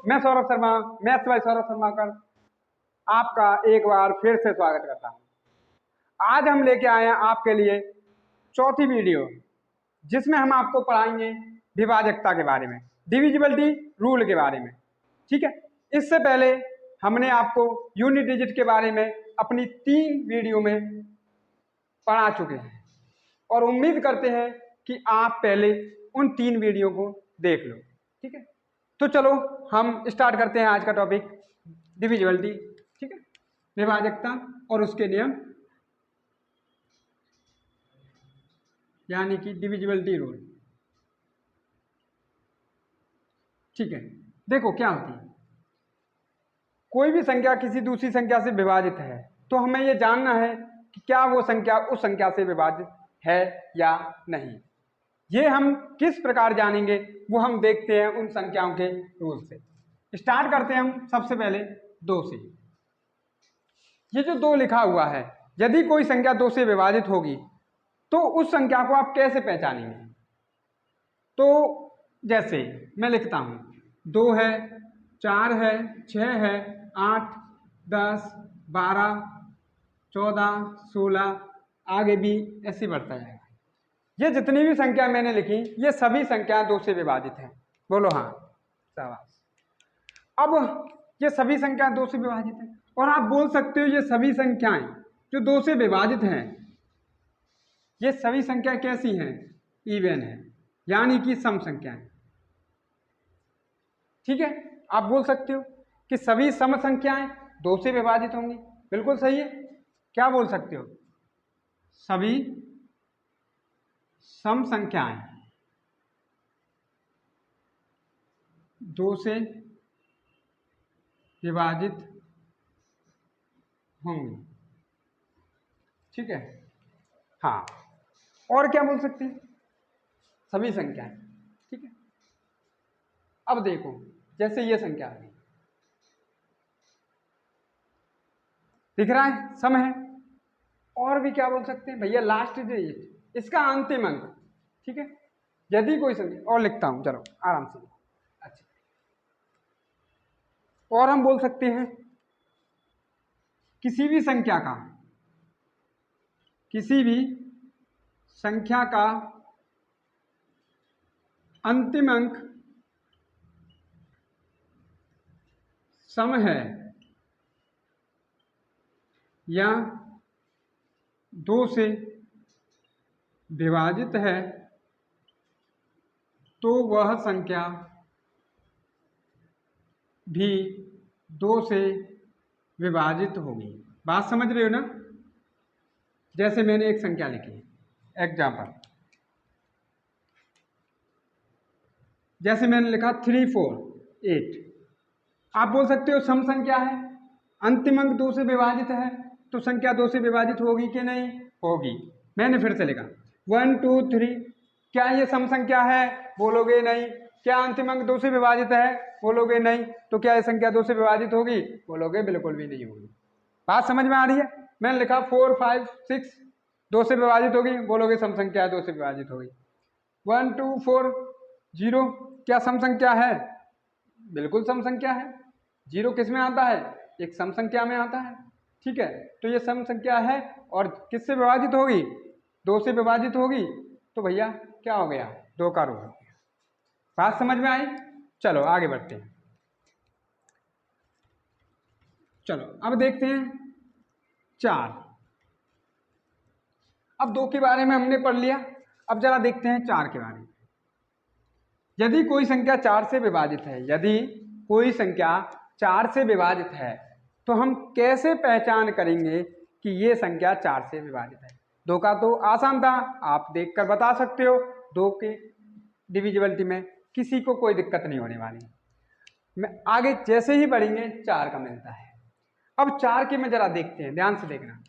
मैं Saurabh Sharma, maths by Saurabh Sharma कर आपका एक बार फिर से स्वागत करता हूँ। आज हम लेके आए हैं आपके लिए चौथी वीडियो, जिसमें हम आपको पढ़ाएंगे विभाजकता के बारे में, डिविजिबिलिटी रूल के बारे में। ठीक है, इससे पहले हमने आपको यूनिट डिजिट के बारे में अपनी 3 वीडियो में पढ़ा चुके हैं और उम्मीद करते हैं कि आप पहले उन 3 वीडियो को देख लो। ठीक है, तो चलो हम स्टार्ट करते हैं आज का टॉपिक, डिविजिबिलिटी। ठीक है, विभाजकता और उसके नियम, यानी कि डिविजिबिलिटी रूल। ठीक है, देखो क्या होती है, कोई भी संख्या किसी दूसरी संख्या से विभाजित है तो हमें यह जानना है कि क्या वो संख्या उस संख्या से विभाजित है या नहीं। ये हम किस प्रकार जानेंगे वो हम देखते हैं उन संख्याओं के रूल से। स्टार्ट करते हैं हम सबसे पहले 2 से। ये जो 2 लिखा हुआ है, यदि कोई संख्या 2 से विभाजित होगी तो उस संख्या को आप कैसे पहचानेंगे? तो जैसे मैं लिखता हूं, 2 है, 4 है, 6 है, 8, 10, 12, 14, 16, आगे भी ऐसे बढ़ता जाएगा। ये जितनी भी संख्या मैंने लिखी, ये सभी संख्याएं 2 से विभाजित हैं। बोलो हाँ, शाबाश। अब ये सभी संख्याएं 2 से विभाजित हैं और आप बोल सकते हो ये सभी संख्याएं जो 2 से विभाजित हैं, ये सभी संख्याएं कैसी हैं? इवन है, यानी कि सम संख्याएं। ठीक है, आप बोल सकते हो कि सभी सम संख्याएं 2 से विभाजित होंगी। बिल्कुल सही है। क्या बोल सकते हो? सभी सम संख्याएं 2 से विभाजित होंगी। ठीक है, हाँ। और क्या बोल सकते हैं? सभी संख्याएं। ठीक है, अब देखो जैसे ये संख्या है, दिख रहा है, सम है। और भी क्या बोल सकते हैं भैया? लास्ट डिजिट, इसका अंतिम अंक। ठीक है, यदि कोई संख्या, और लिखता हूं, चलो आराम से। अच्छा, और हम बोल सकते हैं किसी भी संख्या का अंतिम अंक सम है या 2 से विभाजित है तो वह संख्या भी 2 से विभाजित होगी। बात समझ रहे हो ना? जैसे मैंने एक संख्या लिखी, एग्जाम्पल, जैसे मैंने लिखा 3, 4, 8। आप बोल सकते हो सम संख्या है, अंतिम अंक 2 से विभाजित है, तो संख्या 2 से विभाजित होगी कि नहीं होगी? मैंने फिर से लिखा 1, 2, 3। क्या ये सम संख्या है? बोलोगे नहीं। क्या अंतिम अंक 2 से विभाजित है? बोलोगे नहीं। तो क्या ये संख्या 2 से विभाजित होगी? बोलोगे बिल्कुल भी नहीं होगी। बात समझ में आ रही है? मैंने लिखा 4, 5, 6, 2 से विभाजित होगी, बोलोगे सम संख्या 2 से विभाजित होगी। 1, 2, 4, 0, क्या सम संख्या है? बिल्कुल सम संख्या है। 0 किस में आता है? एक सम संख्या में आता है। ठीक है, तो ये सम संख्या है और किससे विभाजित होगी? 2 से विभाजित होगी। तो भैया क्या हो गया? 2 का रूल हो गया। बात समझ में आई? चलो आगे बढ़ते हैं। चलो अब देखते हैं 4। अब 2 के बारे में हमने पढ़ लिया, अब जरा देखते हैं 4 के बारे में। यदि कोई संख्या 4 से विभाजित है, यदि कोई संख्या 4 से विभाजित है, तो हम कैसे पहचान करेंगे कि ये संख्या 4 से विभाजित है? 2 का तो आसान था, आप देखकर बता सकते हो। 2 के डिविजिबिलिटी में किसी को कोई दिक्कत नहीं होने वाली। मैं आगे जैसे ही बढ़ेंगे 4 का मिलता है। अब 4 के में जरा देखते हैं, ध्यान से देखना।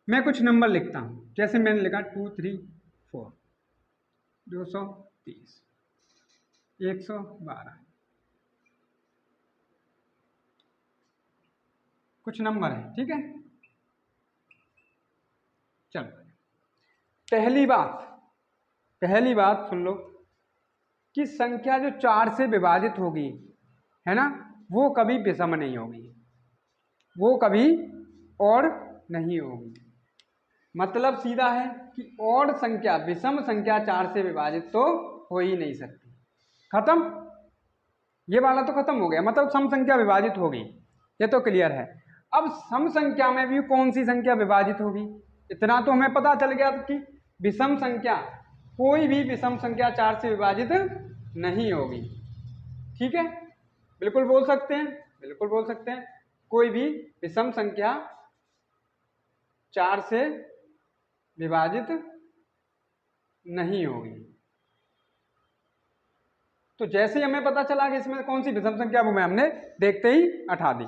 मैं कुछ नंबर लिखता हूं, जैसे मैंने लिखा 2, 3, 4, 230, 112, कुछ नंबर है। ठीक है, चलो पहली बात सुन लो कि संख्या जो 4 से विभाजित होगी, है ना, वो कभी विषम नहीं होगी, वो कभी और नहीं होगी। मतलब सीधा है कि और संख्या विषम संख्या 4 से विभाजित तो हो ही नहीं सकती। खत्म, ये वाला तो खत्म हो गया, मतलब सम संख्या विभाजित होगी, ये तो क्लियर है। अब सम संख्या में भी कौन सी संख्या विभाजित होगी, इतना तो हमें पता चल गया कि विषम संख्या, कोई भी विषम संख्या 4 से विभाजित नहीं होगी। ठीक है, बिल्कुल बोल सकते हैं, बिल्कुल बोल सकते हैं, कोई भी विषम संख्या 4 से विभाजित नहीं होगी। तो जैसे ही हमें पता चला कि इसमें कौन सी विषम संख्या, वो में हमने देखते ही हटा दी।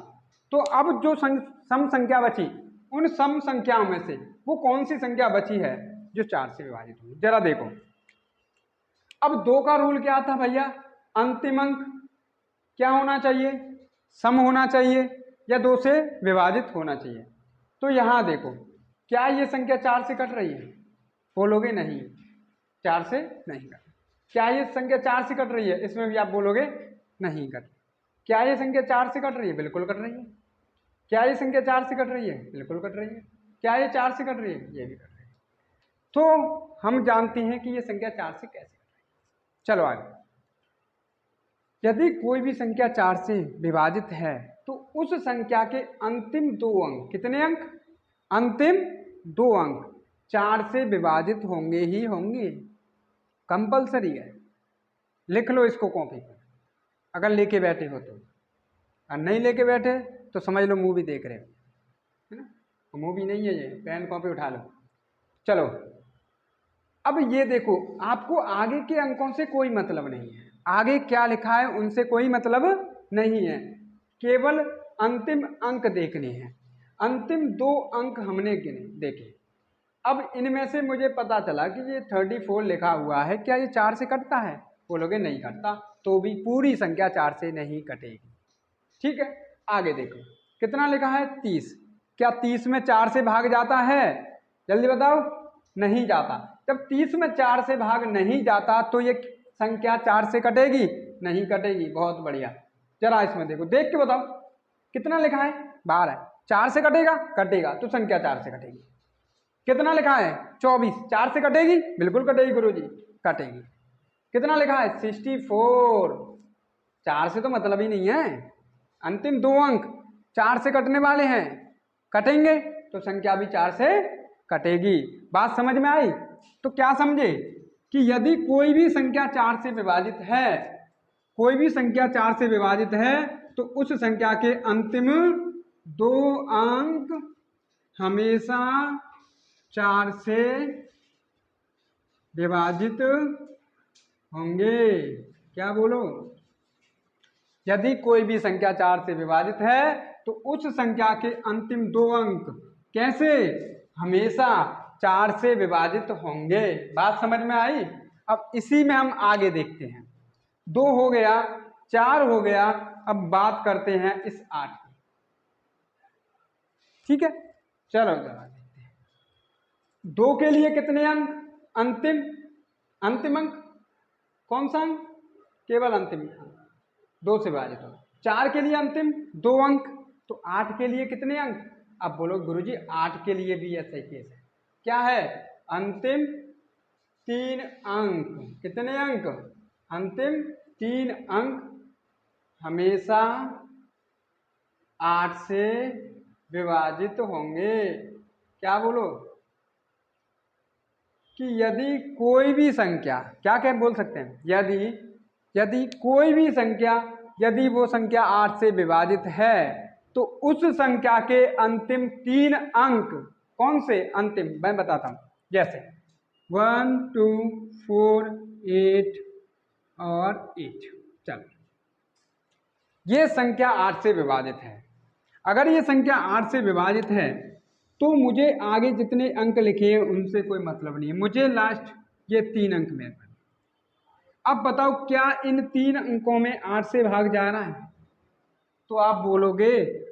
तो अब जो सम संख्या बची, उन सम संख्याओं में से वो कौन सी संख्या बची है जो 4 से विभाजित हुई, जरा देखो। अब 2 का रूल क्या था भैया, अंतिम अंक क्या होना चाहिए, सम होना चाहिए या 2 से विभाजित होना चाहिए। तो यहाँ देखो, क्या ये संख्या 4 से कट रही है, बोलोगे नहीं, 4 से नहीं कट। क्या ये संख्या 4 से कट रही है, इसमें भी आप बोलोगे नहीं कट। क्या ये संख्या 4 से कट रही है, बिल्कुल कट रही है। क्या ये संख्या 4 से कट रही है, बिल्कुल कट रही है। क्या ये 4 से कट रही है, ये भी कट रही है। तो हम जानते हैं कि ये संख्या 4 से कैसे कट रही है। चलो आगे, यदि कोई भी संख्या 4 से विभाजित है तो उस संख्या के अंतिम 2 अंक, कितने अंक, अंतिम 2 अंक 4 से विभाजित होंगे ही होंगे, कंपलसरी है। लिख लो इसको कॉपी पर, अगर लेके बैठे हो तो, और नहीं लेके बैठे तो समझ लो मूवी देख रहे हो, है ना, मूवी नहीं है ये, पेन कॉपी उठा लो। चलो अब ये देखो, आपको आगे के अंकों से कोई मतलब नहीं है, आगे क्या लिखा है उनसे कोई मतलब नहीं है, केवल अंतिम अंक देखने हैं। अंतिम 2 अंक हमने गिने देखे। अब इनमें से मुझे पता चला कि ये 34 लिखा हुआ है, क्या ये 4 से कटता है, बोलोगे नहीं कटता, तो भी पूरी संख्या 4 से नहीं कटेगी। ठीक है, आगे देखो कितना लिखा है, 30। क्या 30 में 4 से भाग जाता है, जल्दी बताओ, नहीं जाता। जब 30 में 4 से भाग नहीं जाता तो ये संख्या 4 से कटेगी, नहीं कटेगी। बहुत बढ़िया, जरा इसमें देखो, देख के बताओ कितना लिखा है, 12। 4 से कटेगा, कटेगा, तो संख्या 4 से कटेगी। कितना लिखा है, 24, 4 से कटेगी, बिल्कुल कटेगी गुरुजी, कटेगी। कितना लिखा है, 64, 4 से तो मतलब ही नहीं है, अंतिम 2 अंक 4 से कटने वाले हैं, कटेंगे तो संख्या भी 4 से कटेगी। बात समझ में आई? तो क्या समझे कि यदि कोई भी संख्या 4 से विभाजित है, कोई भी संख्या 4 से विभाजित है, तो उस संख्या के अंतिम 2 अंक हमेशा 4 से विभाजित होंगे। क्या बोलो, यदि कोई भी संख्या 4 से विभाजित है तो उस संख्या के अंतिम 2 अंक कैसे, हमेशा 4 से विभाजित होंगे। बात समझ में आई? अब इसी में हम आगे देखते हैं, 2 हो गया, 4 हो गया, अब बात करते हैं इस 8 की। ठीक है, चलो जरा देखते हैं 2 के लिए कितने अंक, अंतिम, अंतिम अंक कौन सा अंक, केवल अंतिम अंक 2 से विभाजित हो। 4 के लिए अंतिम 2 अंक, तो 8 के लिए कितने अंक। अब बोलो गुरुजी 8 के लिए भी ऐसा ही केस है, क्या है, अंतिम 3 अंक। कितने अंक, अंतिम 3 अंक हमेशा 8 से विभाजित होंगे। क्या बोलो, कि यदि कोई भी संख्या, क्या क्या बोल सकते हैं, यदि कोई भी संख्या, यदि वो संख्या 8 से विभाजित है तो उस संख्या के अंतिम 3 अंक, कौन से अंतिम, मैं बताता हूं, जैसे 1, 2, 4, 8 और 8। चलो, ये संख्या 8 से विभाजित है। अगर ये संख्या 8 से विभाजित है तो मुझे आगे जितने अंक लिखे हैं उनसे कोई मतलब नहीं है, मुझे लास्ट ये 3 अंक में। अब बताओ क्या इन 3 अंकों में 8 से भाग जा रहा है, तो आप बोलोगे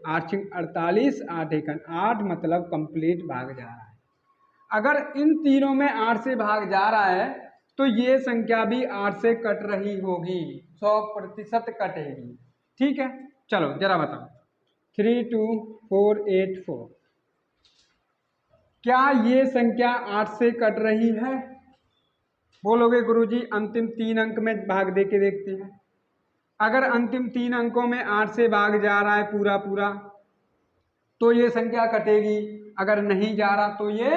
8 48, 8 1 8, मतलब कंप्लीट भाग जा रहा है। अगर इन तीनों में 8 से भाग जा रहा है तो ये संख्या भी 8 से कट रही होगी, 100% कटेगी। ठीक है, चलो जरा बताओ, 32484, क्या ये संख्या 8 से कट रही है? बोलोगे गुरुजी अंतिम 3 अंक में भाग दे के देखते हैं। अगर अंतिम 3 अंकों में 8 से भाग जा रहा है पूरा पूरा तो ये संख्या कटेगी, अगर नहीं जा रहा तो ये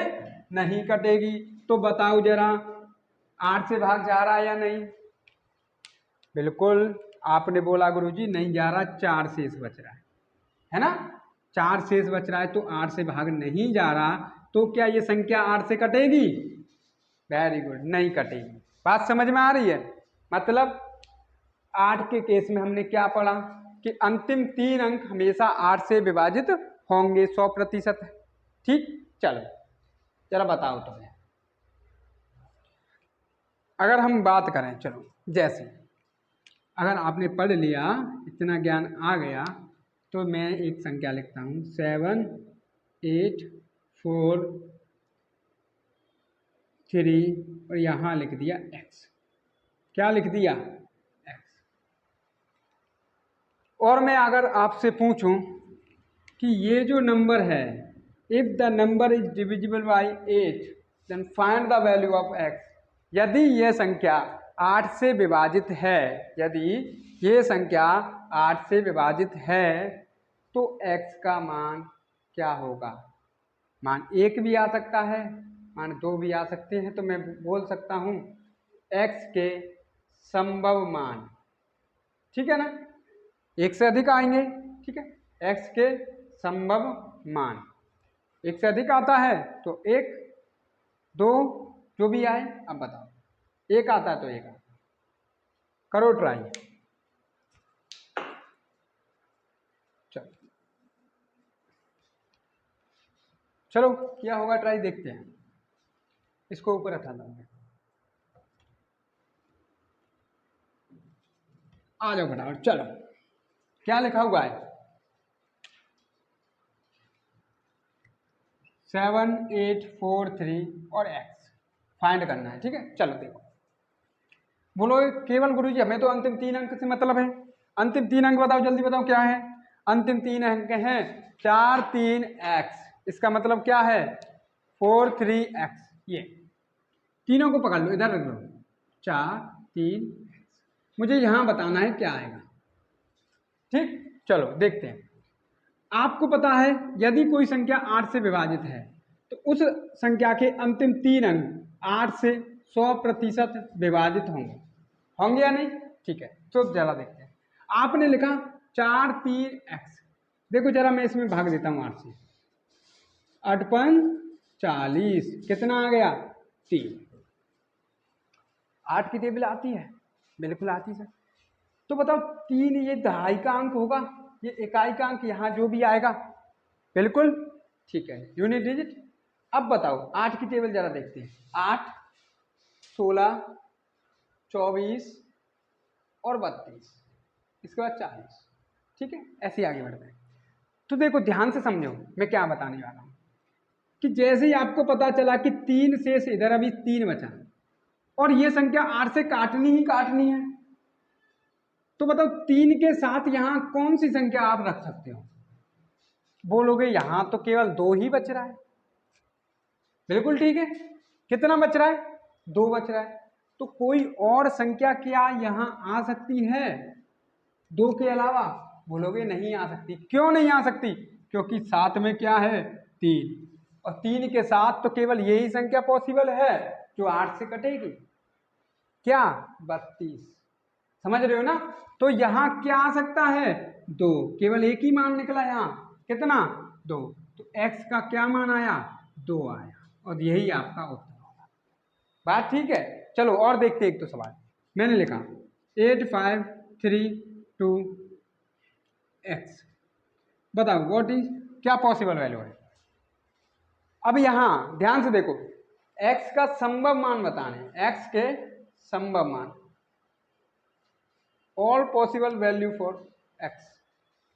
नहीं कटेगी। तो बताओ जरा 8 से भाग जा रहा है या नहीं? बिल्कुल आपने बोला गुरुजी नहीं जा रहा, 4 शेष बच रहा है ना, 4 शेष बच रहा है तो 8 से भाग नहीं जा रहा, तो क्या ये संख्या 8 से कटेगी? वेरी गुड, नहीं कटेगी। बात समझ में आ रही है? मतलब 8 के केस में हमने क्या पढ़ा कि अंतिम 3 अंक हमेशा 8 से विभाजित होंगे 100%। ठीक, चलो जरा बताओ तुम्हें। अगर हम बात करें, चलो जैसे अगर आपने पढ़ लिया, इतना ज्ञान आ गया, तो मैं एक संख्या लिखता हूँ 784 और यहाँ लिख दिया x। क्या लिख दिया? x। और मैं अगर आपसे पूछूं कि ये जो नंबर है, if the number is divisible by 8 then find the value of x। यदि ये संख्या 8 से विभाजित है, यदि ये संख्या 8 से विभाजित है तो x का मान क्या होगा? मान 1 भी आ सकता है, मान 2 भी आ सकते हैं, तो मैं बोल सकता हूँ x के संभव मान, ठीक है ना, 1 से अधिक आएंगे, ठीक है, x के संभव मान 1 से अधिक आता है तो 1, 2 जो भी आए। अब बताओ 1 आता है तो 1 आता है, करो ट्राई। चलो चलो क्या होगा ट्राई देखते हैं। इसको ऊपर हटा दूंगा, आ जाओ फटाफट। चलो क्या लिखा हुआ है? 7843 और x फाइंड करना है, ठीक है। चलो देखो, बोलो केवल गुरुजी हमें तो अंतिम 3 अंक से मतलब है। अंतिम 3 अंक बताओ, जल्दी बताओ क्या है? अंतिम 3 अंक हैं 4 3x, इसका मतलब क्या है 43x। ये तीनों को पकड़ लो, इधर रख लो, 4 3x। मुझे यहां बताना है क्या आएगा, ठीक। चलो देखते हैं। आपको पता है यदि कोई संख्या 8 से विभाजित है तो उस संख्या के अंतिम 3 अंक 8 से 100% विभाजित होंगे, होंगे या नहीं? ठीक है, तो जरा देखते हैं। आपने लिखा 4 3x, देखो जरा मैं इसमें भाग देता हूँ 8 से, 8 40, कितना आ गया 3। 8 की टेबल आती है? बिल्कुल आती है। तो बताओ 3 ये दहाई का अंक होगा, ये इकाई का अंक, यहाँ जो भी आएगा बिल्कुल ठीक है, यूनिट डिजिट। अब बताओ 8 की टेबल जरा देखते हैं, 8 16 24 और 32, इसके बाद 40, ठीक है, ऐसे ही आगे बढ़ते हैं। तो देखो ध्यान से समझो मैं क्या बताने वाला हूँ कि जैसे ही आपको पता चला कि 3 शेष इधर अभी 3 बचा और ये संख्या 8 से काटनी ही काटनी है, तो बताओ 3 के साथ यहाँ कौन सी संख्या आप रख सकते हो? बोलोगे यहां तो केवल 2 ही बच रहा है, बिल्कुल ठीक है। कितना बच रहा है? 2 बच रहा है। तो कोई और संख्या क्या यहां आ सकती है 2 के अलावा? बोलोगे नहीं आ सकती। क्यों नहीं आ सकती? क्योंकि साथ में क्या है 3, और 3 के साथ तो केवल यही संख्या पॉसिबल है जो 8 से कटेगी, क्या 32। समझ रहे हो ना? तो यहां क्या आ सकता है 2, केवल एक ही मान निकला यहां, कितना 2, तो x का क्या मान आया 2 आया, और यही आपका उत्तर होगा। बात ठीक है। चलो और देखते एक तो सवाल मैंने लिखा 8532x, बताओ व्हाट इज, क्या पॉसिबल वैल्यू है? अब यहां ध्यान से देखो, x का संभव मान बताने, x के संभव मान, all possible value for x,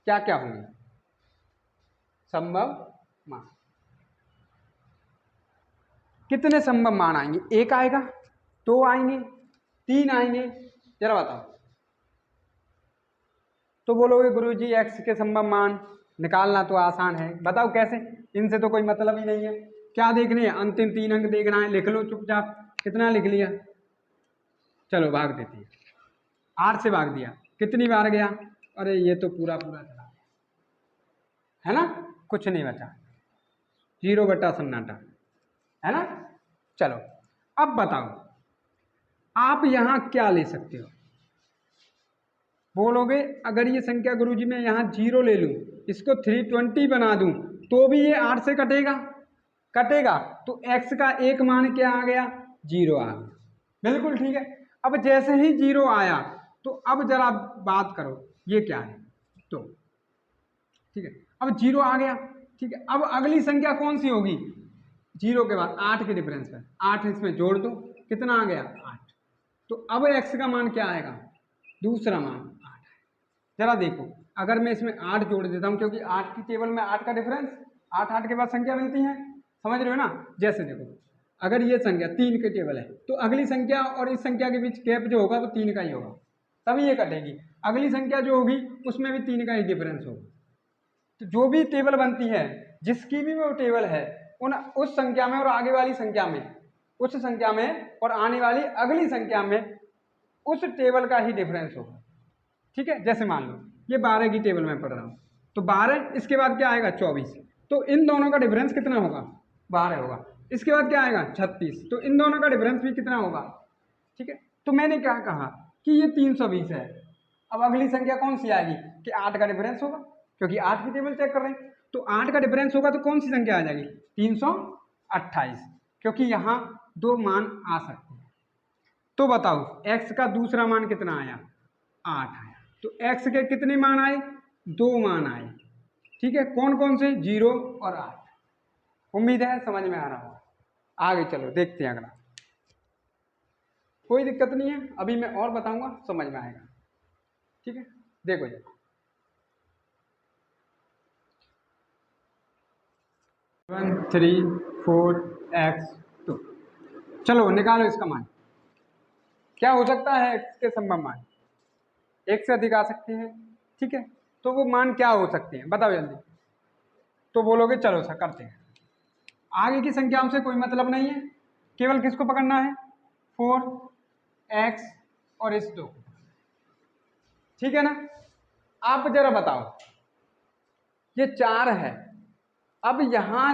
क्या क्या होंगे संभव मान? कितने संभव मान आएंगे? 1 आएगा, 2 आएंगे, 3 आएंगे, जरा बताओ। तो बोलोगे गुरुजी एक्स के संभव मान निकालना तो आसान है, बताओ कैसे, इनसे तो कोई मतलब ही नहीं है। क्या देखनी है, अंतिम 3 अंक देखना है, लिख लो चुपचाप। कितना लिख लिया, चलो भाग देते हैं। 8 से भाग दिया, कितनी बार गया, अरे ये तो पूरा पूरा चला है ना, कुछ नहीं बचा, 0 बटा सन्नाटा है ना। चलो अब बताओ आप यहां क्या ले सकते हो। बोलोगे अगर ये संख्या गुरुजी मैं यहाँ 0 ले लूं, इसको 320 बना दूं, तो भी ये 8 से कटेगा, कटेगा तो x का एक मान क्या आ गया, 0 आ गया। बिल्कुल ठीक है। अब जैसे ही 0 आया तो अब जरा बात करो ये क्या है, तो ठीक है अब 0 आ गया, ठीक है। अब अगली संख्या कौन सी होगी, 0 के बाद 8 के डिफरेंस पर 8 इसमें जोड़ दो, कितना आ गया 8। तो अब x का मान क्या आएगा, दूसरा मान 8 है। जरा देखो अगर मैं इसमें 8 जोड़ देता हूँ, क्योंकि 8 की टेबल में 8 का डिफरेंस, 8 के बाद संख्या मिलती है, समझ रहे हो ना। जैसे देखो अगर ये संख्या 3 की टेबल है तो अगली संख्या और इस संख्या के बीच गैप जो होगा वो 3 का ही होगा, तभी ये कटेगी। अगली संख्या जो होगी उसमें भी 3 का ही डिफरेंस होगा। तो जो भी टेबल बनती है, जिसकी भी वो टेबल है, उस संख्या में और आगे वाली संख्या में, उस संख्या में और आने वाली अगली संख्या में उस टेबल का ही डिफरेंस होगा, ठीक है। जैसे मान लो ये 12 की टेबल में पढ़ रहा हूँ, तो 12 इसके बाद क्या आएगा 24, तो इन दोनों का डिफरेंस कितना होगा, 12 होगा। इसके बाद क्या आएगा 36, तो इन दोनों का डिफरेंस भी कितना होगा, ठीक है। तो मैंने क्या कहा कि ये 320 है। अब अगली संख्या कौन सी आएगी कि 8 का डिफरेंस होगा, क्योंकि 8 की टेबल चेक कर रहे हैं, तो 8 का डिफरेंस होगा तो कौन सी संख्या आ जाएगी 328, क्योंकि यहाँ 2 मान आ सकते हैं। तो बताओ x का दूसरा मान कितना आया, 8 आया। तो x के कितने मान आए, 2 मान आए, ठीक है। कौन कौन से, 0 और 8। उम्मीद है समझ में आ रहा होगा। आगे चलो देखते हैं अगला। कोई दिक्कत नहीं है, अभी मैं और बताऊंगा समझ में आएगा, ठीक है। देखो जी 1 3 4 x 2, चलो निकालो इसका मान। क्या हो सकता है x के संभव मान, एक से अधिक आ सकते हैं, ठीक है। तो वो मान क्या हो सकते हैं बताओ जल्दी। तो बोलोगे चलो सर करते हैं, आगे की संख्याओं से कोई मतलब नहीं है, केवल किसको पकड़ना है, 4x और इस 2, ठीक है ना। आप जरा बताओ ये 4 है, अब यहाँ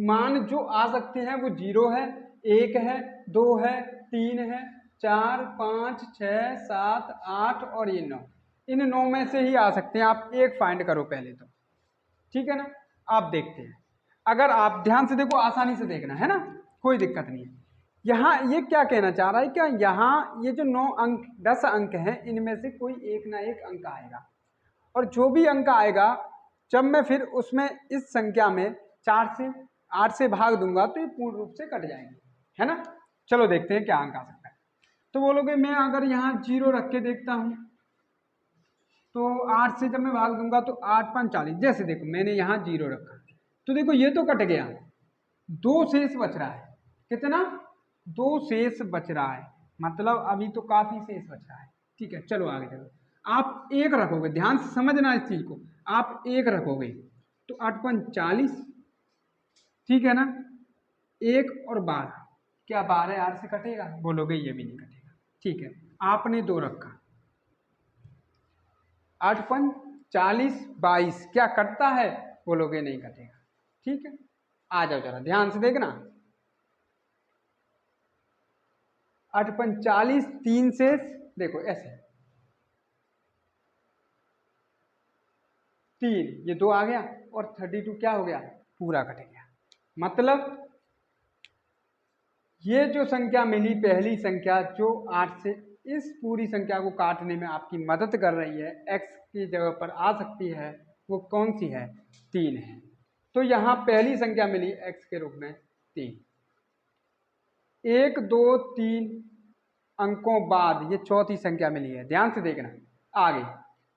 मान जो आ सकते हैं वो 0 है, 1 है, 2 है, 3 है, 4 5 6 7 8 और ये 9, इन 9 में से ही आ सकते हैं। आप एक फाइंड करो पहले तो, ठीक है ना। आप देखते हैं, अगर आप ध्यान से देखो, आसानी से देखना है ना, कोई दिक्कत नहीं है। यहाँ ये क्या कहना चाह रहा है, क्या यहाँ ये जो 9 अंक 10 अंक हैं इनमें से कोई एक ना एक अंक आएगा, और जो भी अंक आएगा जब मैं फिर उसमें इस संख्या में 4 से 8 से भाग दूंगा तो ये पूर्ण रूप से कट जाएंगे, है ना। चलो देखते हैं क्या अंक आ सकता है। तो बोलोगे मैं अगर यहाँ 0 रख के देखता हूँ, तो 8 से जब मैं भाग दूंगा तो 8 5 40, जैसे देखो मैंने यहाँ 0 रखा, तो देखो ये तो कट गया, 2 शेष बच रहा है, कितना 2 शेष बच रहा है, मतलब अभी तो काफी शेष बच रहा है, ठीक है। चलो आगे चलो, आप 1 रखोगे, ध्यान से समझना इस चीज को, आप 1 रखोगे तो 8 5 40, ठीक है ना। 1 और 12, क्या 12 8 से कटेगा, बोलोगे ये भी नहीं कटेगा, ठीक है। आपने 2 रखा, 8 5 40 22, क्या कटता है, बोलोगे नहीं कटेगा, ठीक है। आ जाओ जरा ध्यान से देखना, 8 5 40, 3 से देखो ऐसे 3, ये 2 आ गया और 32 क्या हो गया, पूरा कट गया। मतलब ये जो संख्या मिली पहली संख्या जो 8 से इस पूरी संख्या को काटने में आपकी मदद कर रही है, x की जगह पर आ सकती है, वो कौन सी है, 3 है। तो यहाँ पहली संख्या मिली x के रूप में 3, 1 2 3 अंकों बाद ये चौथी संख्या मिली है, ध्यान से देखना। आगे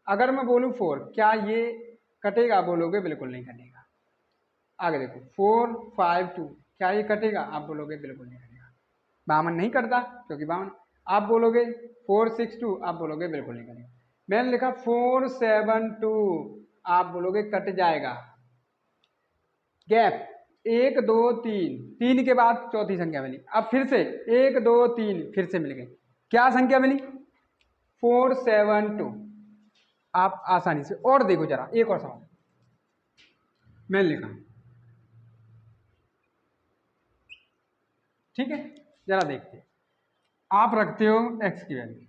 अगर मैं बोलूँ 4, क्या ये कटेगा, बोलोगे बिल्कुल नहीं कटेगा। आगे देखो 4 5 2, क्या ये कटेगा, आप बोलोगे बिल्कुल नहीं कटेगा। 52 नहीं कटता, क्योंकि 52, आप बोलोगे 4 6 2, आप बोलोगे बिल्कुल नहीं कटेगा। मैंने लिखा 472, आप बोलोगे कट जाएगा, गैप 1 2 3, 3 के बाद चौथी संख्या मिली, अब फिर से 1 2 3 फिर से मिल गई, क्या संख्या मिली? 472। आप आसानी से और देखो जरा, एक और सवाल मैंने लिखा, ठीक है, जरा देखते हैं। आप रखते हो x की वैल्यू,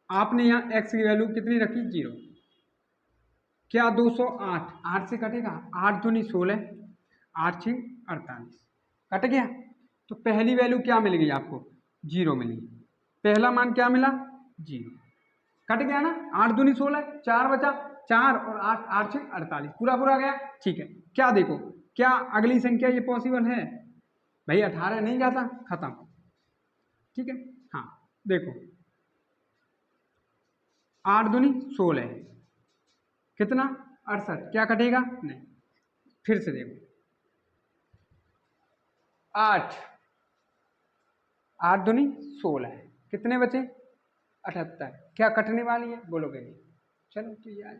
आपने यहाँ x की वैल्यू कितनी रखी? 0। क्या 208 8 से कटेगा? 8 दूनी 16, 8 6 48, कट गया। तो पहली वैल्यू क्या मिल गई आपको? 0 मिली। पहला मान क्या मिला? 0, कट गया ना। 8 दूनी 16, 4 बचा, 4 और 8, 8 6 48, पूरा पूरा गया। ठीक है, क्या देखो, क्या अगली संख्या ये पॉसिबल है? भाई 18 नहीं जाता, खत्म। ठीक है, हाँ देखो, 8 दूनी 16, कितना? 68, क्या कटेगा? नहीं। फिर से देखो, 8 8 दूनी 16, कितने बचे? 78, क्या कटने वाली है? बोलोगे नहीं। चलो तो ये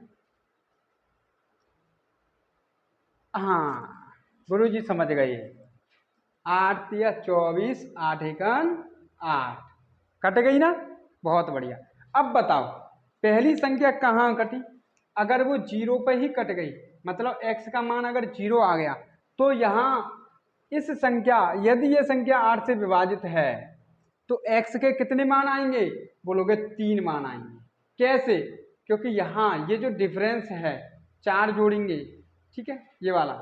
हाँ, गुरु जी समझ गए। 8 या 24, 8 एकन 8, कट गई ना। बहुत बढ़िया। अब बताओ पहली संख्या कहाँ कटी? अगर वो 0 पर ही कट गई, मतलब x का मान अगर 0 आ गया, तो यहाँ इस संख्या, यदि ये संख्या 8 से विभाजित है तो x के कितने मान आएंगे? बोलोगे 3 मान आएंगे। कैसे? क्योंकि यहाँ ये जो डिफरेंस है 4 जोड़ेंगे, ठीक है, ये वाला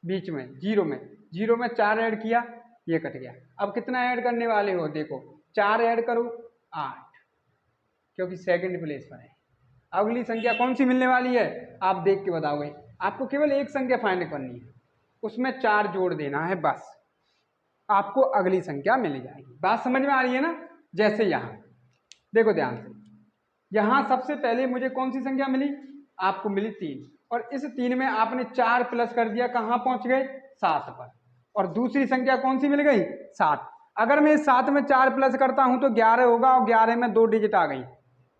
बीच में 0 में, 0 में 4 ऐड किया, ये कट गया। अब कितना ऐड करने वाले हो? देखो 4 ऐड करो 8, क्योंकि सेकंड प्लेस पर है। अगली संख्या कौन सी मिलने वाली है? आप देख के बताओगे। आपको केवल एक संख्या फाइंड करनी है, उसमें 4 जोड़ देना है, बस आपको अगली संख्या मिल जाएगी। बात समझ में आ रही है ना? जैसे यहाँ देखो ध्यान से, यहाँ सबसे पहले मुझे कौन सी संख्या मिली? आपको मिली 3, और इस 3 में आपने 4 प्लस कर दिया, कहाँ पहुंच गए? 7 पर। और दूसरी संख्या कौन सी मिल गई? 7। अगर मैं 7 में 4 प्लस करता हूं तो 11 होगा, और 11 में 2 डिजिट आ गई।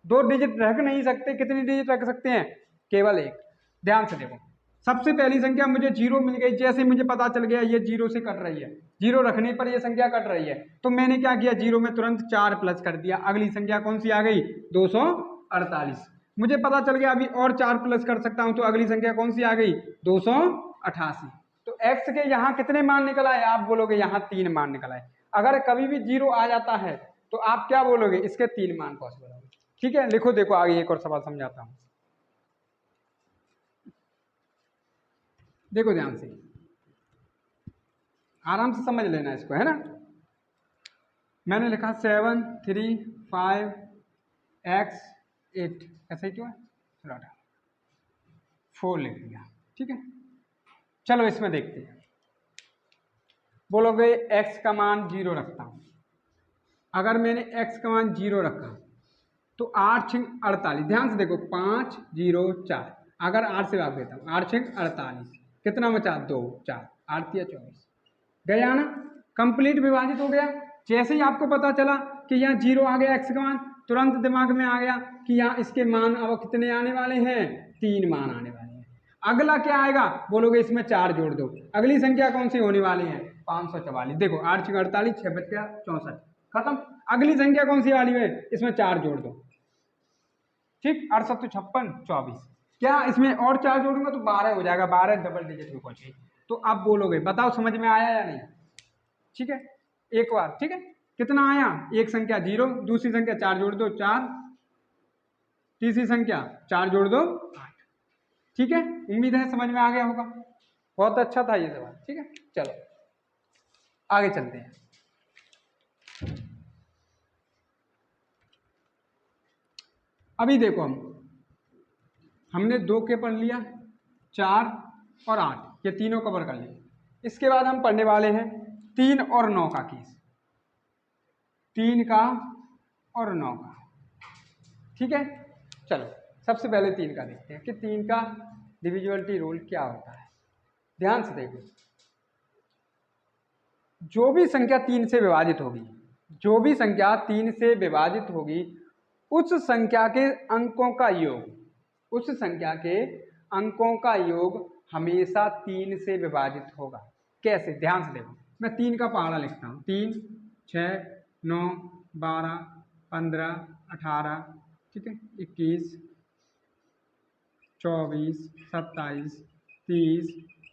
2 डिजिट रख नहीं सकते, कितनी डिजिट रख सकते हैं? केवल 1। ध्यान से देखो, सबसे पहली संख्या मुझे 0 मिल गई, जैसे मुझे पता चल गया ये 0 से कट रही है, 0 रखने पर ये संख्या कट रही है, तो मैंने क्या किया? 0 में तुरंत 4 प्लस कर दिया। अगली संख्या कौन सी आ गई? 248। मुझे पता चल गया अभी और 4 प्लस कर सकता हूं, तो अगली संख्या कौन सी आ गई? 288। तो x के यहाँ कितने मान निकल आए? आप बोलोगे यहाँ 3 मान निकल आए। अगर कभी भी 0 आ जाता है तो आप क्या बोलोगे? इसके 3 मान पॉसिबल होंगे। ठीक है, लिखो, देखो आगे एक और सवाल समझाता हूं, देखो ध्यान से, आराम से समझ लेना इसको, है ना। मैंने लिखा 7 3 5 x 8, ऐसा ही क्यों है? चलो 4 लिख दिया। ठीक है, चलो इसमें देखते हैं। बोलोगे x का मान 0 रखता हूं। अगर मैंने x का मान 0 रखा तो 8 6 48, ध्यान से देखो, 5 0 4, अगर 8 से भाग देता हूँ, 8 6 48, कितना बचा? 2 4, 8 3 24, गया ना, कंप्लीट विभाजित हो गया। जैसे ही आपको पता चला कि यहाँ 0 आ गया x का मान, तुरंत दिमाग में आ गया कि यहाँ इसके मान अब कितने आने वाले हैं? 3 मान आने वाले हैं। अगला क्या आएगा? बोलोगे इसमें 4 जोड़ दो। अगली संख्या कौन सी होने वाली है? 544। देखो 8 6 48, 6 बच गया 64, खत्म। अगली संख्या कौन सी वाली है? इसमें 4 जोड़ दो। ठीक, 68 56 24, क्या इसमें और 4 जोड़ूंगा तो 12 हो जाएगा, 12 डबल डिजिट में पहुंचे। तो आप बोलोगे, बताओ समझ में आया या नहीं? ठीक है, एक बार, ठीक है, कितना आया? एक संख्या 0, दूसरी संख्या 4 जोड़ दो 4, तीसरी संख्या 4 जोड़ दो 8। ठीक है, उम्मीद है समझ में आ गया होगा। बहुत अच्छा था ये सवाल। ठीक है, चलो आगे चलते हैं। अभी देखो, हमने 2 के पढ़ लिया, 4 और 8, ये तीनों कवर कर लिए। इसके बाद हम पढ़ने वाले हैं 3 और 9 का केस, 3 का और 9 का। ठीक है, चलो सबसे पहले 3 का देखते हैं कि 3 का डिविजिबिलिटी रूल क्या होता है। ध्यान से देखो, जो भी संख्या 3 से विभाजित होगी, जो भी संख्या 3 से विभाजित होगी उस संख्या के अंकों का योग, उस संख्या के अंकों का योग हमेशा 3 से विभाजित होगा। कैसे, ध्यान से देखो, मैं 3 का पहाड़ा लिखता हूँ। 3, 6, 9, 12, 15, 18, ठीक है, 21, 24, 27, 30,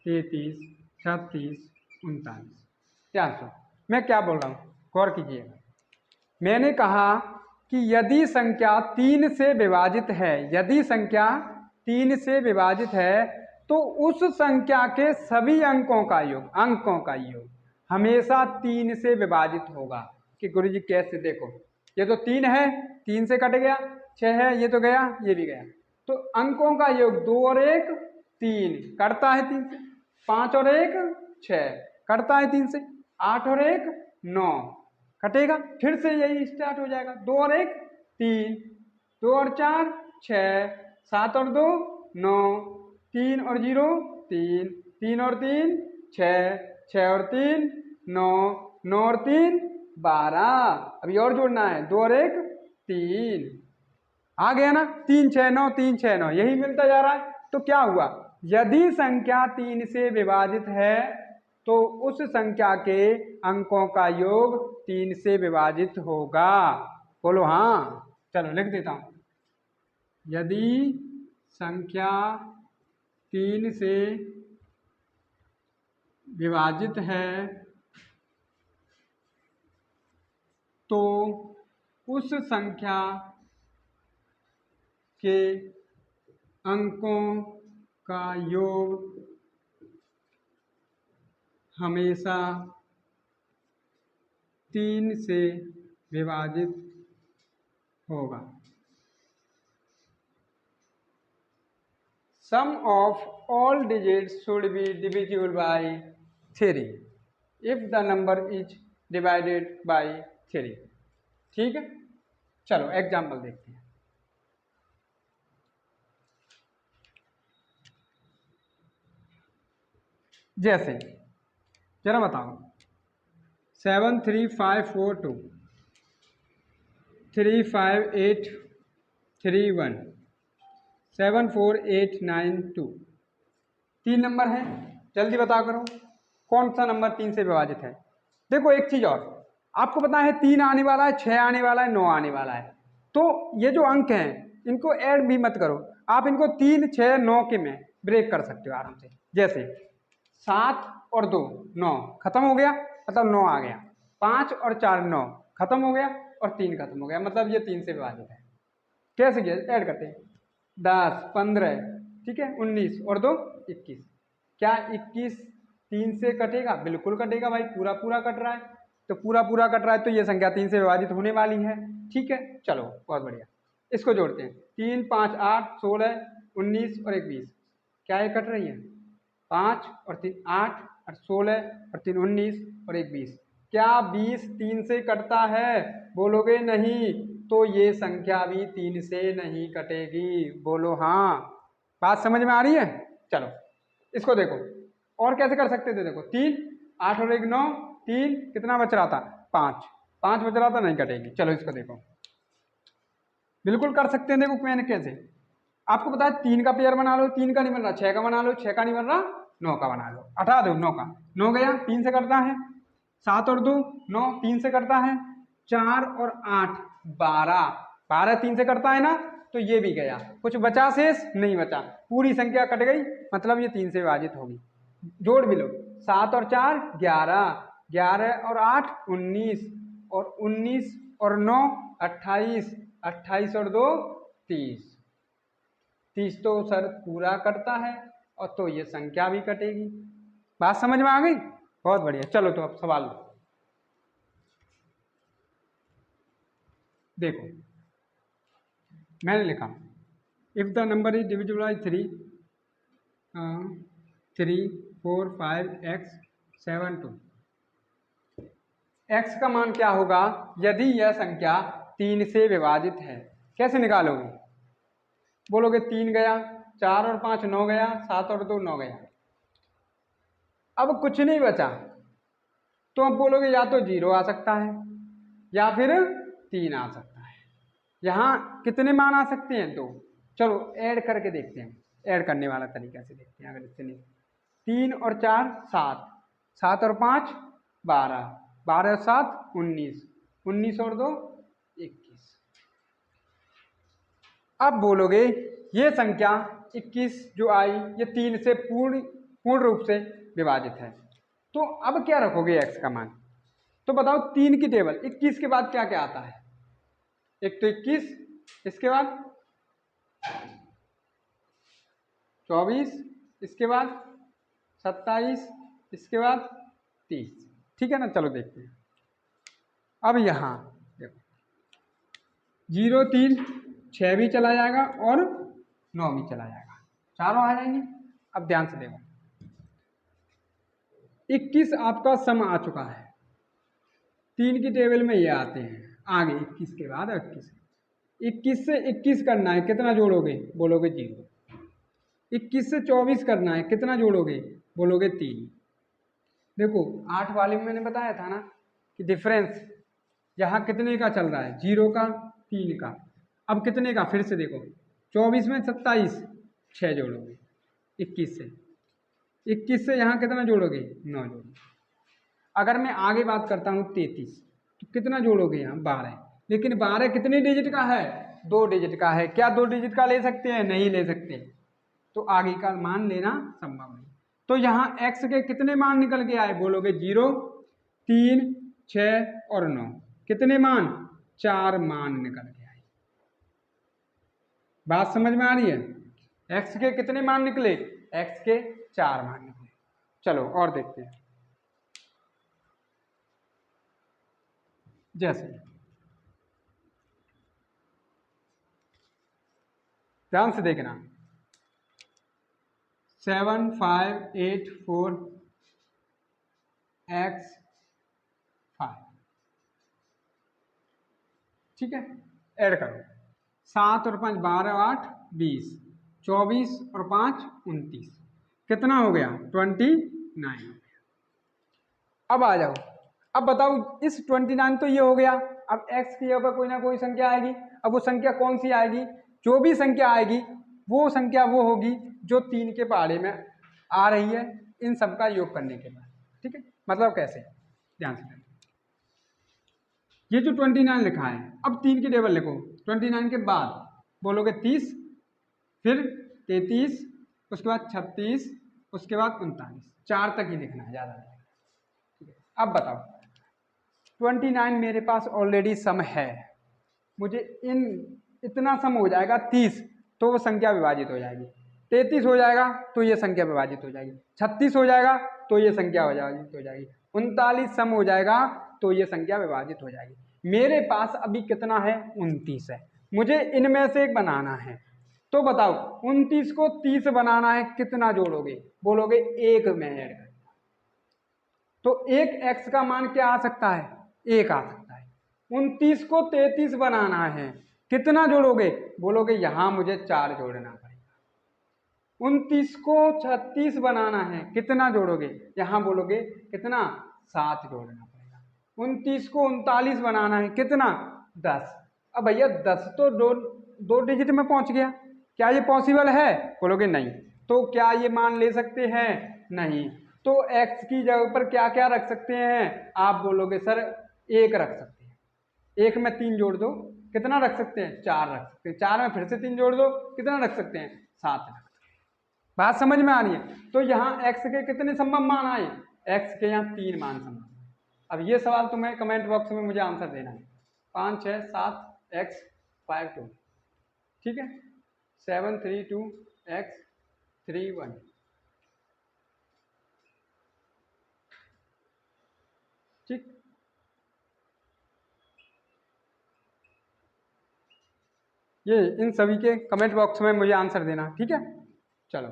33, 36, 39। ध्यान से, मैं क्या बोल रहा हूँ, गौर कीजिएगा। मैंने कहा कि यदि संख्या 3 से विभाजित है, यदि संख्या 3 से विभाजित है तो उस संख्या के सभी अंकों का योग हमेशा 3 से विभाजित होगा। कि गुरुजी कैसे, देखो ये तो 3 है, 3 से कट गया, 6 है, ये तो गया, ये भी गया, तो अंकों का योग 2 और 1 3 कटता है 3 से, 5 और 1 6 कटता है 3 से, 8 और 1 9 कटेगा, फिर से यही स्टार्ट हो जाएगा। 2 और 1 3, 2 और 4 6, 7 और 2 9, 3 और 0 3, 3 और 3 6, 6 और 3 9, 9 और 3 12। अभी और जोड़ना है, 2 और 1 3, आ गया ना, 3 6 9 3 6 9, यही मिलता जा रहा है। तो क्या हुआ, यदि संख्या 3 से विभाजित है तो उस संख्या के अंकों का योग 3 से विभाजित होगा। बोलो हाँ। चलो लिख देता हूं, यदि संख्या 3 से विभाजित है तो उस संख्या के अंकों का योग हमेशा 3 से विभाजित होगा। Sum of all digits should be divisible by 3 if the number is divided by 3। ठीक है, चलो एग्जाम्पल देखते हैं। जैसे जरा बताओ, 7 3 5 4 2, 3 5 8 3 1, 7 4 8 9 2, 3 नंबर है, जल्दी बता करो कौन सा नंबर 3 से विभाजित है। देखो एक चीज और, आपको पता है 3 आने वाला है, 6 आने वाला है, 9 आने वाला है, तो ये जो अंक हैं इनको ऐड भी मत करो, आप इनको 3 6 9 के में ब्रेक कर सकते हो आराम से। जैसे 7 और 2 9 खत्म हो गया, मतलब 9 आ गया, 5 और 4 9 खत्म हो गया, और 3 खत्म हो गया, मतलब ये 3 से विभाजित है। कैसे किया, ऐड करते हैं, 10 15, ठीक है, 19 और 2 21। क्या 21 3 से कटेगा? बिल्कुल कटेगा भाई, पूरा पूरा कट रहा है, तो पूरा पूरा कट रहा है तो ये संख्या 3 से विभाजित होने वाली है। ठीक है, चलो बहुत बढ़िया, इसको जोड़ते हैं, 3 5 8 16 19 और 21, क्या ये कट रही है? 5 और 3 8 और 16 और 3 19 और 21। क्या 20 3 से कटता है? बोलोगे नहीं, तो ये संख्या भी 3 से नहीं कटेगी। बोलो हाँ। बात समझ में आ रही है? चलो इसको देखो, और कैसे कर सकते थे, देखो 3 8 और 1 9, 3 कितना बच रहा था? 5 5 बच रहा था, नहीं कटेगी। चलो इसको देखो, बिल्कुल कर सकते हैं। देखो मैंने कैसे, आपको पता है 3 का पेयर बना लो, 3 का नहीं बन रहा, 6 का बना लो, 6 का नहीं बन रहा, 9 का बना लो, हटा दो 9 का, 9 गया, 3 से करता है, 7 और 2 9 3 से करता है, 4 और 8 12 12 3 से करता है ना, तो ये भी गया, कुछ बचा शेष? नहीं बचा, पूरी संख्या कट गई, मतलब ये 3 से विभाजित होगी। जोड़ भी लो, 7 और 4 11, 11 और 8 19, और 19 और 9 28, 28 और 2 30, 30 तो सर पूरा कटता है, और तो ये संख्या भी कटेगी। बात समझ में आ गई? बहुत बढ़िया। चलो तो अब सवाल देखो, मैंने लिखा, if the number is divisible by 3 3 4 5 x 7 2, x का मान क्या होगा यदि यह संख्या 3 से विभाजित है? कैसे निकालोगे? बोलोगे 3 गया, 4 और 5 9 गया, 7 और 2 9 गया, अब कुछ नहीं बचा, तो अब बोलोगे या तो 0 आ सकता है, या फिर 3 आ सकता है। यहाँ कितने मान आ सकते हैं? 2। चलो ऐड करके देखते हैं, ऐड करने वाला तरीका से देखते हैं। अगर इससे नहीं, 3 और 4 7, 7 और 5 12, 12 और 7 19, 19 और 2 21। अब बोलोगे ये संख्या 21 जो आई ये 3 से पूर्ण रूप से विभाजित है, तो अब क्या रखोगे x का मान? तो बताओ 3 की टेबल 21 के बाद क्या क्या आता है? एक तो 21, इसके बाद 24, इसके बाद 27, इसके बाद 30। ठीक है ना? चलो देखते हैं। अब यहाँ देखो 0 3 6 भी चला जाएगा और 9 भी चला जाएगा, चारों आ जाएंगे। अब ध्यान से देखो 21 आपका सम आ चुका है, 3 की टेबल में ये आते हैं आगे 21 के बाद 21 से 21 करना है, कितना जोड़ोगे? बोलोगे 0। 21 से 24 करना है, कितना जोड़ोगे? बोलोगे 3। देखो 8 वाले में मैंने बताया था ना कि डिफरेंस यहाँ कितने का चल रहा है? 0 का 3 का। अब कितने का? फिर से देखो 24 में 27, 6 जोड़ोगे 21 से। 21 से यहाँ कितना जोड़ोगे? 9 जोड़ोगे। अगर मैं आगे बात करता हूँ 33, तो कितना जोड़ोगे? यहाँ 12। लेकिन 12 कितने डिजिट का है? 2 डिजिट का है। क्या 2 डिजिट का ले सकते हैं? नहीं ले सकते, तो आगे का मान लेना संभव नहीं। तो यहाँ x के कितने मान निकल के आए? बोलोगे 0 3 6 और 9। कितने मान? 4 मान निकल के आए। बात समझ में आ रही है? x के कितने मान निकले? x के 4 मान निकले। चलो और देखते हैं। जैसे ध्यान से देखना 7 5 8 4 x 5। ठीक है, ऐड करो 7 और 5 12 8 20, 24 और 5 29। कितना हो गया? 29। अब आ जाओ, अब बताओ इस 29 तो ये हो गया। अब x की जगह पर कोई ना कोई संख्या आएगी। अब वो संख्या कौन सी आएगी? जो भी संख्या आएगी वो संख्या वो होगी जो 3 के पहाड़े में आ रही है इन सब का योग करने के बाद। ठीक है, मतलब कैसे? ध्यान से ये जो 29 लिखा है, अब 3 की टेबल लिखो। 29 के बाद बोलोगे 30, फिर 33, उसके बाद 36, उसके बाद 39। 4 तक ही लिखना है, ज़्यादा नहीं। ठीक है, अब बताओ 29 मेरे पास ऑलरेडी सम है, मुझे इतना सम हो जाएगा 30 तो वो संख्या विभाजित हो जाएगी। 33 हो जाएगा तो ये संख्या विभाजित हो जाएगी। 36 हो जाएगा तो ये संख्या विभाजित हो जाएगी। 39 सम हो जाएगा तो ये संख्या विभाजित हो जाएगी। मेरे पास अभी कितना है? 29 है। मुझे इनमें से एक बनाना है, तो बताओ 29 को 30 बनाना है, कितना जोड़ोगे? बोलोगे 1 में ऐड कर। तो एक x का मान क्या आ सकता है? 1 आ सकता है। 29 को 33 बनाना है, कितना जोड़ोगे? बोलोगे यहाँ मुझे 4 जोड़ना पड़ेगा। 29 को 36 बनाना है, कितना जोड़ोगे? यहाँ बोलोगे कितना? 7 जोड़ना पड़ेगा। 29 को 39 बनाना है, कितना? 10। अब भैया 10 तो दो डिजिट में पहुंच गया, क्या ये पॉसिबल है? बोलोगे नहीं। तो क्या ये मान ले सकते हैं? नहीं। तो x की जगह पर क्या क्या रख सकते हैं? आप बोलोगे सर 1 रख सकते हैं। 1 में 3 जोड़ दो, कितना रख सकते हैं? 4 रख सकते हैं। 4 में फिर से 3 जोड़ दो, कितना रख सकते हैं? 7 रख सकते हैं। बात समझ में आ रही है? तो यहाँ x के कितने संभव मान आए? x के यहाँ 3 मान संभव। अब ये सवाल तुम्हें कमेंट बॉक्स में मुझे आंसर देना है। 5 6 7 x 5 2। ठीक है, 7 3 2 x 3 1। ठीक, ये इन सभी के कमेंट बॉक्स में मुझे आंसर देना। ठीक है, चलो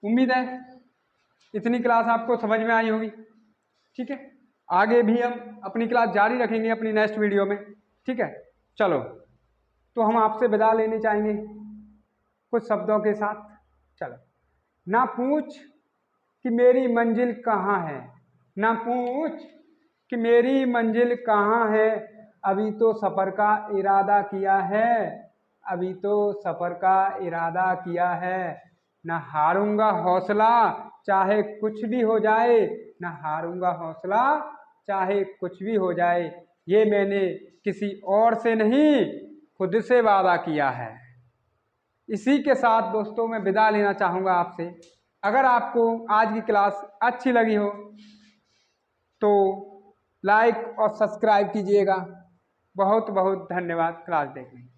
उम्मीद है इतनी क्लास आपको समझ में आई होगी। ठीक है, आगे भी हम अपनी क्लास जारी रखेंगे अपनी नेक्स्ट वीडियो में। ठीक है, चलो तो हम आपसे विदा लेने चाहेंगे कुछ शब्दों के साथ। चलो, ना पूछ कि मेरी मंजिल कहाँ है, ना पूछ कि मेरी मंजिल कहाँ है, अभी तो सफ़र का इरादा किया है, अभी तो सफ़र का इरादा किया है। ना हारूंगा हौसला चाहे कुछ भी हो जाए, ना हारूंगा हौसला चाहे कुछ भी हो जाए, ये मैंने किसी और से नहीं खुद से वादा किया है। इसी के साथ दोस्तों मैं विदा लेना चाहूँगा आपसे। अगर आपको आज की क्लास अच्छी लगी हो तो लाइक और सब्सक्राइब कीजिएगा। बहुत बहुत धन्यवाद क्लास देखने के लिए।